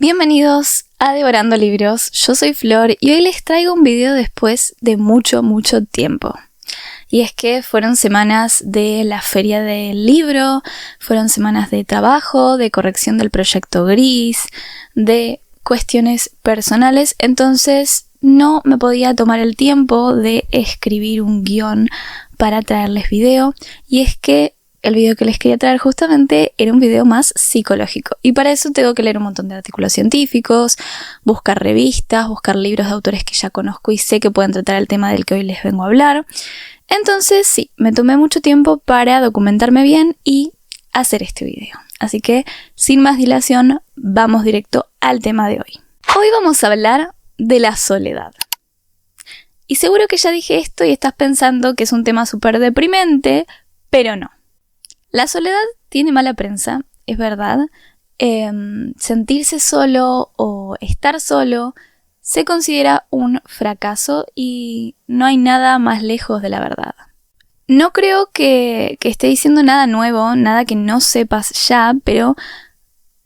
Bienvenidos a Devorando Libros, yo soy Flor y hoy les traigo un video después de mucho tiempo. Y es que fueron semanas de la feria del libro, fueron semanas de trabajo, de corrección del proyecto gris, de cuestiones personales, entonces no me podía tomar el tiempo de escribir un guión para traerles video, y es que el video que les quería traer justamente era un video más psicológico. Y para eso tengo que leer un montón de artículos científicos, buscar revistas, buscar libros de autores que ya conozco y sé que pueden tratar el tema del que hoy les vengo a hablar. Entonces sí, me tomé mucho tiempo para documentarme bien y hacer este video. Así que, sin más dilación, vamos directo al tema de hoy. Hoy vamos a hablar de la soledad. Y seguro que ya dije esto y estás pensando que es un tema súper deprimente, pero no. La soledad tiene mala prensa, es verdad. Sentirse solo o estar solo se considera un fracaso y no hay nada más lejos de la verdad. No creo que esté diciendo nada nuevo, nada que no sepas ya, pero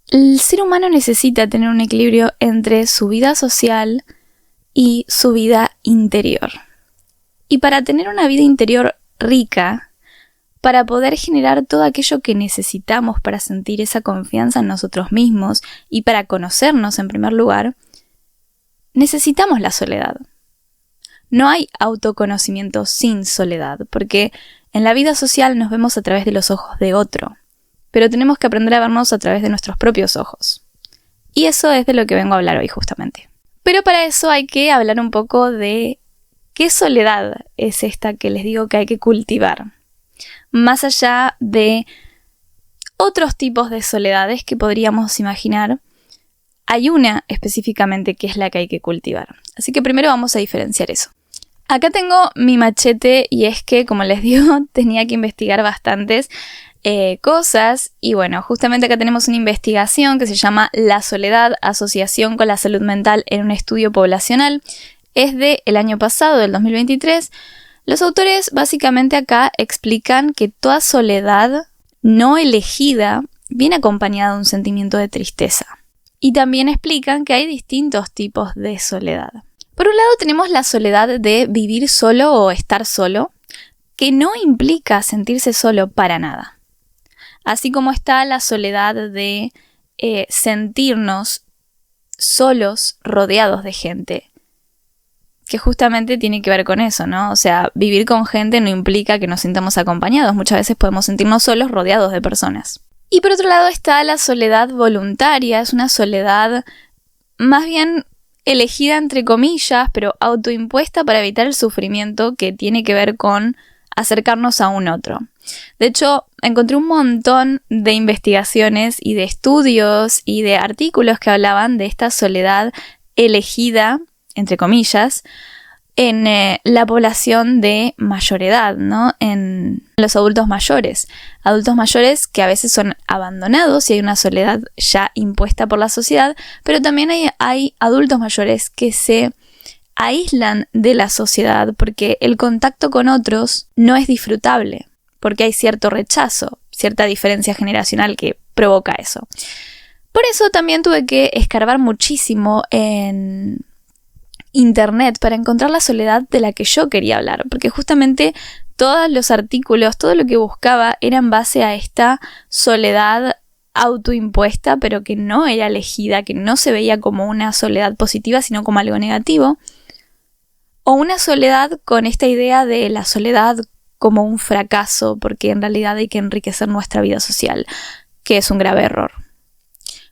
el ser humano necesita tener un equilibrio entre su vida social y su vida interior. Y para tener una vida interior rica, para poder generar todo aquello que necesitamos para sentir esa confianza en nosotros mismos y para conocernos en primer lugar, necesitamos la soledad. No hay autoconocimiento sin soledad, porque en la vida social nos vemos a través de los ojos de otro, pero tenemos que aprender a vernos a través de nuestros propios ojos. Y eso es de lo que vengo a hablar hoy justamente. Pero para eso hay que hablar un poco de qué soledad es esta que les digo que hay que cultivar. Más allá de otros tipos de soledades que podríamos imaginar, hay una específicamente que es la que hay que cultivar. Así que primero vamos a diferenciar eso. Acá tengo mi machete y es que, como les digo, tenía que investigar bastantes cosas. Y bueno, justamente acá tenemos una investigación que se llama La soledad, asociación con la salud mental en un estudio poblacional. Es del año pasado, del 2023. Los autores básicamente acá explican que toda soledad no elegida viene acompañada de un sentimiento de tristeza. Y también explican que hay distintos tipos de soledad. Por un lado tenemos la soledad de vivir solo o estar solo, que no implica sentirse solo para nada. Así como está la soledad de sentirnos solos rodeados de gente, que justamente tiene que ver con eso, ¿no? O sea, vivir con gente no implica que nos sintamos acompañados. Muchas veces podemos sentirnos solos rodeados de personas. Y por otro lado está la soledad voluntaria. Es una soledad más bien elegida entre comillas, pero autoimpuesta para evitar el sufrimiento que tiene que ver con acercarnos a un otro. De hecho, encontré un montón de investigaciones y de estudios y de artículos que hablaban de esta soledad elegida, entre comillas, en la población de mayor edad, ¿no? En los adultos mayores que a veces son abandonados y hay una soledad ya impuesta por la sociedad, pero también hay adultos mayores que se aíslan de la sociedad porque el contacto con otros no es disfrutable, porque hay cierto rechazo, cierta diferencia generacional que provoca eso. Por eso también tuve que escarbar muchísimo en internet para encontrar la soledad de la que yo quería hablar, porque justamente todos los artículos, todo lo que buscaba era en base a esta soledad autoimpuesta, pero que no era elegida, que no se veía como una soledad positiva, sino como algo negativo, o una soledad con esta idea de la soledad como un fracaso, porque en realidad hay que enriquecer nuestra vida social, que es un grave error.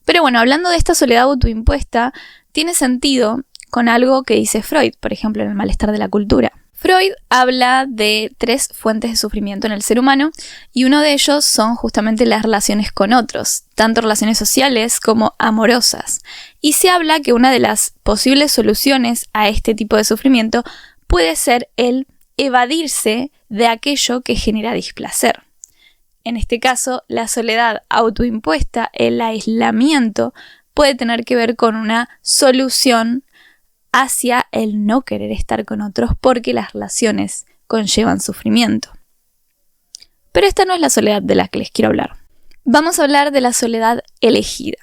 Pero bueno, hablando de esta soledad autoimpuesta, tiene sentido con algo que dice Freud, por ejemplo, en El malestar de la cultura. Freud habla de 3 fuentes de sufrimiento en el ser humano y uno de ellos son justamente las relaciones con otros, tanto relaciones sociales como amorosas. Y se habla que una de las posibles soluciones a este tipo de sufrimiento puede ser el evadirse de aquello que genera displacer. En este caso, la soledad autoimpuesta, el aislamiento, puede tener que ver con una solución hacia el no querer estar con otros porque las relaciones conllevan sufrimiento. Pero esta no es la soledad de la que les quiero hablar. Vamos a hablar de la soledad elegida.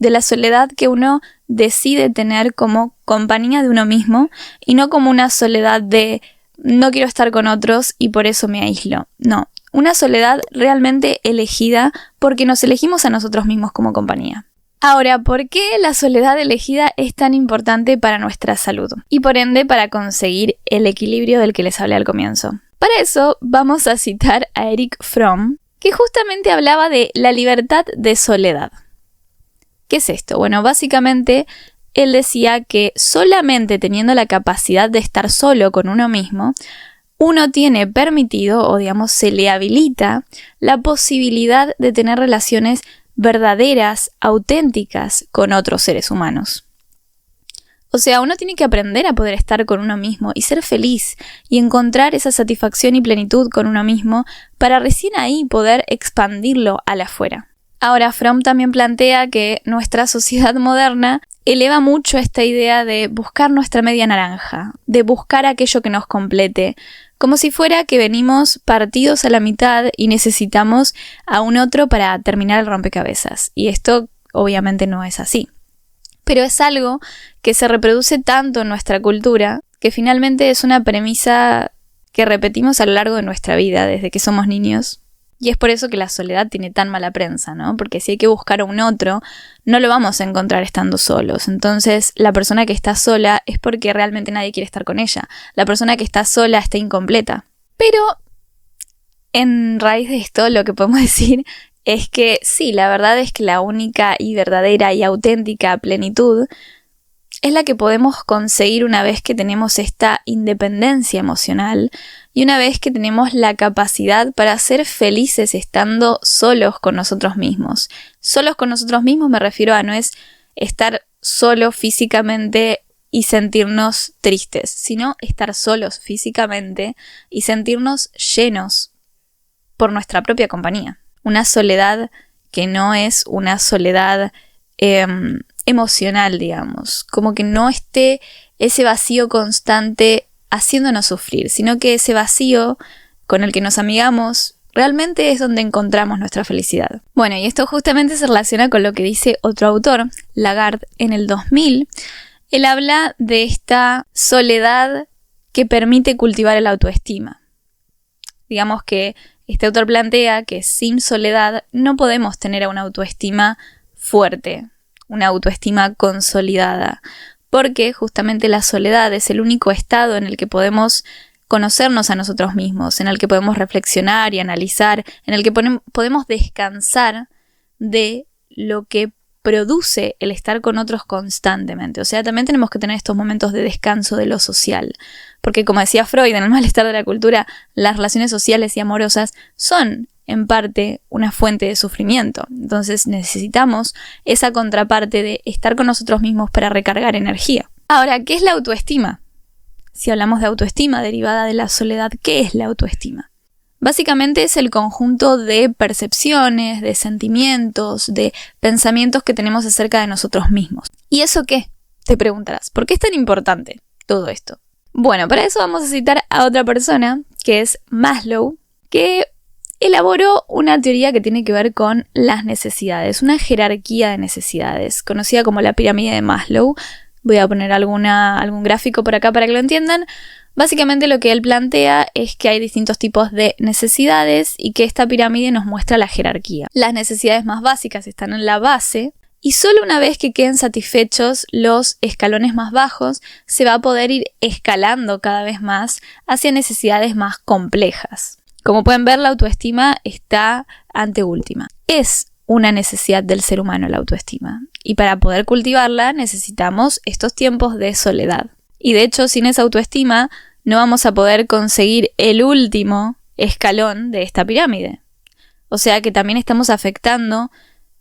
de la soledad que uno decide tener como compañía de uno mismo y no como una soledad de no quiero estar con otros y por eso me aíslo. No, una soledad realmente elegida porque nos elegimos a nosotros mismos como compañía. Ahora, ¿por qué la soledad elegida es tan importante para nuestra salud? Y por ende para conseguir el equilibrio del que les hablé al comienzo. Para eso vamos a citar a Erich Fromm, que justamente hablaba de la libertad de soledad. ¿Qué es esto? Bueno, básicamente él decía que solamente teniendo la capacidad de estar solo con uno mismo, uno tiene permitido, o digamos se le habilita, la posibilidad de tener relaciones verdaderas, auténticas con otros seres humanos. O sea, uno tiene que aprender a poder estar con uno mismo y ser feliz y encontrar esa satisfacción y plenitud con uno mismo para recién ahí poder expandirlo a la afuera. Ahora, Fromm también plantea que nuestra sociedad moderna eleva mucho esta idea de buscar nuestra media naranja, de buscar aquello que nos complete, como si fuera que venimos partidos a la mitad y necesitamos a un otro para terminar el rompecabezas. Y esto obviamente no es así. Pero es algo que se reproduce tanto en nuestra cultura que finalmente es una premisa que repetimos a lo largo de nuestra vida desde que somos niños. Y es por eso que la soledad tiene tan mala prensa, ¿no? Porque si hay que buscar a un otro, no lo vamos a encontrar estando solos. Entonces, la persona que está sola es porque realmente nadie quiere estar con ella. La persona que está sola está incompleta. Pero, en raíz de esto, lo que podemos decir es que sí, la verdad es que la única y verdadera y auténtica plenitud es la que podemos conseguir una vez que tenemos esta independencia emocional y una vez que tenemos la capacidad para ser felices estando solos con nosotros mismos. Solos con nosotros mismos me refiero a no es estar solo físicamente y sentirnos tristes, sino estar solos físicamente y sentirnos llenos por nuestra propia compañía. Una soledad que no es una soledad emocional, digamos, como que no esté ese vacío constante haciéndonos sufrir, sino que ese vacío con el que nos amigamos realmente es donde encontramos nuestra felicidad. Bueno, y esto justamente se relaciona con lo que dice otro autor, Lagarde, en el 2000. Él habla de esta soledad que permite cultivar el autoestima. Digamos que este autor plantea que sin soledad no podemos tener una autoestima fuerte, una autoestima consolidada, porque justamente la soledad es el único estado en el que podemos conocernos a nosotros mismos, en el que podemos reflexionar y analizar, en el que podemos descansar de lo que produce el estar con otros constantemente. O sea, también tenemos que tener estos momentos de descanso de lo social, porque como decía Freud, en el malestar de la cultura, las relaciones sociales y amorosas son en parte una fuente de sufrimiento. Entonces necesitamos esa contraparte de estar con nosotros mismos para recargar energía. Ahora, ¿qué es la autoestima? Si hablamos de autoestima derivada de la soledad, ¿qué es la autoestima? Básicamente es el conjunto de percepciones, de sentimientos, de pensamientos que tenemos acerca de nosotros mismos. ¿Y eso qué? Te preguntarás, ¿por qué es tan importante todo esto? Bueno, para eso vamos a citar a otra persona, que es Maslow, que elaboró una teoría que tiene que ver con las necesidades, una jerarquía de necesidades, conocida como la pirámide de Maslow. Voy a poner algún gráfico por acá para que lo entiendan. Básicamente lo que él plantea es que hay distintos tipos de necesidades y que esta pirámide nos muestra la jerarquía. Las necesidades más básicas están en la base y solo una vez que queden satisfechos los escalones más bajos se va a poder ir escalando cada vez más hacia necesidades más complejas. Como pueden ver, la autoestima está anteúltima. Es una necesidad del ser humano la autoestima y para poder cultivarla necesitamos estos tiempos de soledad. Y de hecho, sin esa autoestima no vamos a poder conseguir el último escalón de esta pirámide. O sea que también estamos afectando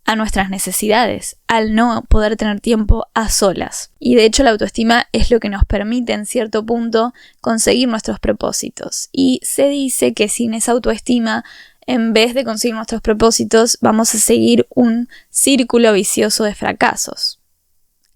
a nuestras necesidades al no poder tener tiempo a solas. Y de hecho la autoestima es lo que nos permite en cierto punto conseguir nuestros propósitos. Y se dice que sin esa autoestima, en vez de conseguir nuestros propósitos, vamos a seguir un círculo vicioso de fracasos.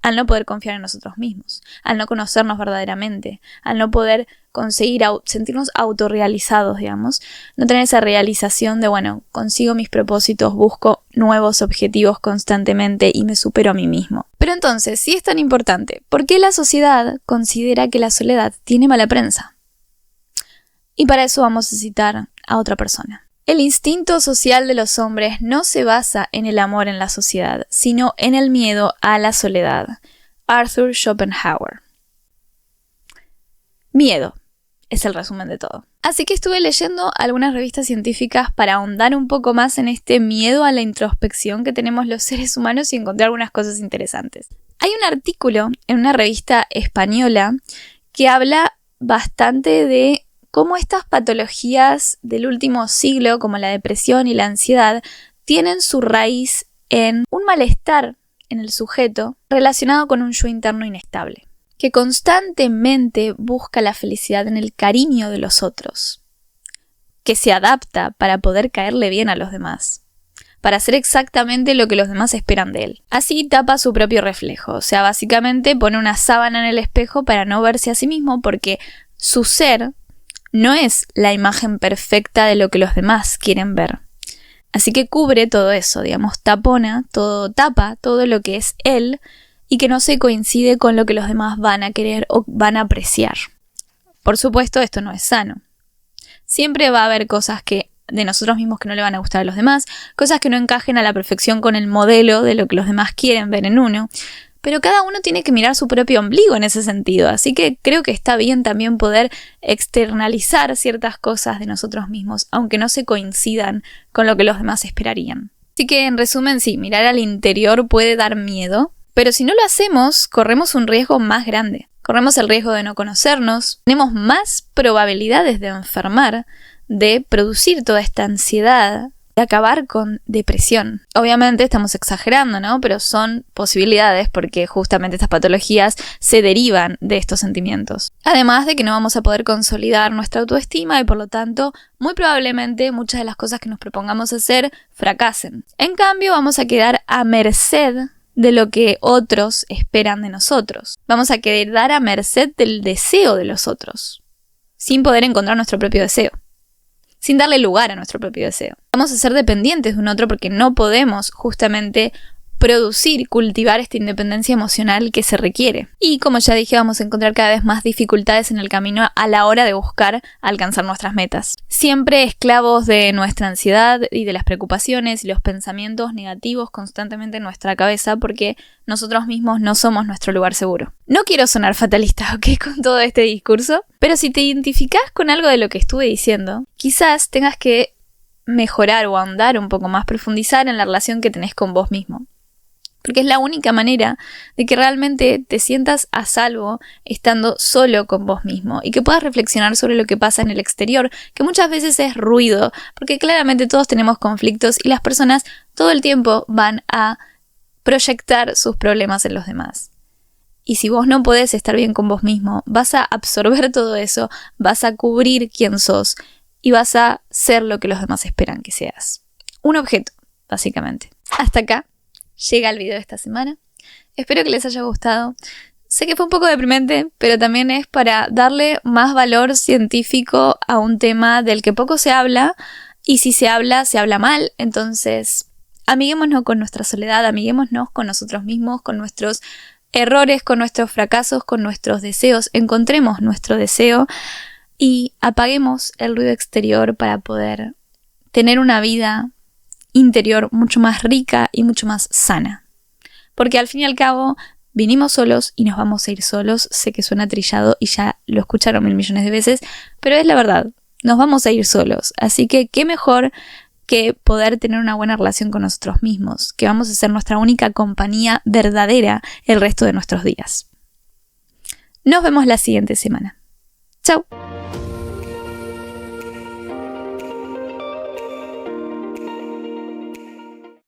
Al no poder confiar en nosotros mismos, al no conocernos verdaderamente, al no poder conseguir sentirnos autorrealizados, digamos, no tener esa realización de, bueno, consigo mis propósitos, busco nuevos objetivos constantemente y me supero a mí mismo. Pero entonces, si es tan importante, ¿por qué la sociedad considera que la soledad tiene mala prensa? Y para eso vamos a citar a otra persona. El instinto social de los hombres no se basa en el amor en la sociedad, sino en el miedo a la soledad. Arthur Schopenhauer. Miedo es el resumen de todo. Así que estuve leyendo algunas revistas científicas para ahondar un poco más en este miedo a la introspección que tenemos los seres humanos y encontré algunas cosas interesantes. Hay un artículo en una revista española que habla bastante de cómo estas patologías del último siglo, como la depresión y la ansiedad, tienen su raíz en un malestar en el sujeto relacionado con un yo interno inestable, que constantemente busca la felicidad en el cariño de los otros, que se adapta para poder caerle bien a los demás, para hacer exactamente lo que los demás esperan de él. Así tapa su propio reflejo, o sea, básicamente pone una sábana en el espejo para no verse a sí mismo porque su ser no es la imagen perfecta de lo que los demás quieren ver. Así que cubre todo eso, digamos, tapa todo lo que es él y que no se coincide con lo que los demás van a querer o van a apreciar. Por supuesto, esto no es sano. Siempre va a haber cosas de nosotros mismos que no le van a gustar a los demás, cosas que no encajen a la perfección con el modelo de lo que los demás quieren ver en uno. Pero cada uno tiene que mirar su propio ombligo en ese sentido, así que creo que está bien también poder externalizar ciertas cosas de nosotros mismos, aunque no se coincidan con lo que los demás esperarían. Así que en resumen, sí, mirar al interior puede dar miedo, pero si no lo hacemos, corremos un riesgo más grande. Corremos el riesgo de no conocernos, tenemos más probabilidades de enfermar, de producir toda esta ansiedad, de acabar con depresión. Obviamente estamos exagerando, ¿no? Pero son posibilidades porque justamente estas patologías se derivan de estos sentimientos. Además de que no vamos a poder consolidar nuestra autoestima y por lo tanto, muy probablemente muchas de las cosas que nos propongamos hacer fracasen. En cambio, vamos a quedar a merced de lo que otros esperan de nosotros. Vamos a quedar a merced del deseo de los otros, sin poder encontrar nuestro propio deseo, sin darle lugar a nuestro propio deseo. Vamos a ser dependientes de un otro porque no podemos justamente cultivar esta independencia emocional que se requiere. Y como ya dije, vamos a encontrar cada vez más dificultades en el camino a la hora de buscar alcanzar nuestras metas. Siempre esclavos de nuestra ansiedad y de las preocupaciones y los pensamientos negativos constantemente en nuestra cabeza porque nosotros mismos no somos nuestro lugar seguro. No quiero sonar fatalista, ¿ok? Con todo este discurso, pero si te identificás con algo de lo que estuve diciendo, quizás tengas que mejorar o ahondar un poco más, profundizar en la relación que tenés con vos mismo. Porque es la única manera de que realmente te sientas a salvo estando solo con vos mismo y que puedas reflexionar sobre lo que pasa en el exterior, que muchas veces es ruido, porque claramente todos tenemos conflictos y las personas todo el tiempo van a proyectar sus problemas en los demás. Y si vos no podés estar bien con vos mismo, vas a absorber todo eso, vas a cubrir quién sos y vas a ser lo que los demás esperan que seas. Un objeto, básicamente. Hasta acá llega el video de esta semana. Espero que les haya gustado. Sé que fue un poco deprimente, pero también es para darle más valor científico a un tema del que poco se habla, y si se habla mal. Entonces, amiguémonos con nuestra soledad, amiguémonos con nosotros mismos, con nuestros errores, con nuestros fracasos, con nuestros deseos. Encontremos nuestro deseo y apaguemos el ruido exterior para poder tener una vida interior mucho más rica y mucho más sana. Porque al fin y al cabo vinimos solos y nos vamos a ir solos. Sé que suena trillado y ya lo escucharon 1000 millones de veces, pero es la verdad, nos vamos a ir solos. Así que qué mejor que poder tener una buena relación con nosotros mismos, que vamos a ser nuestra única compañía verdadera el resto de nuestros días. Nos vemos la siguiente semana. Chau.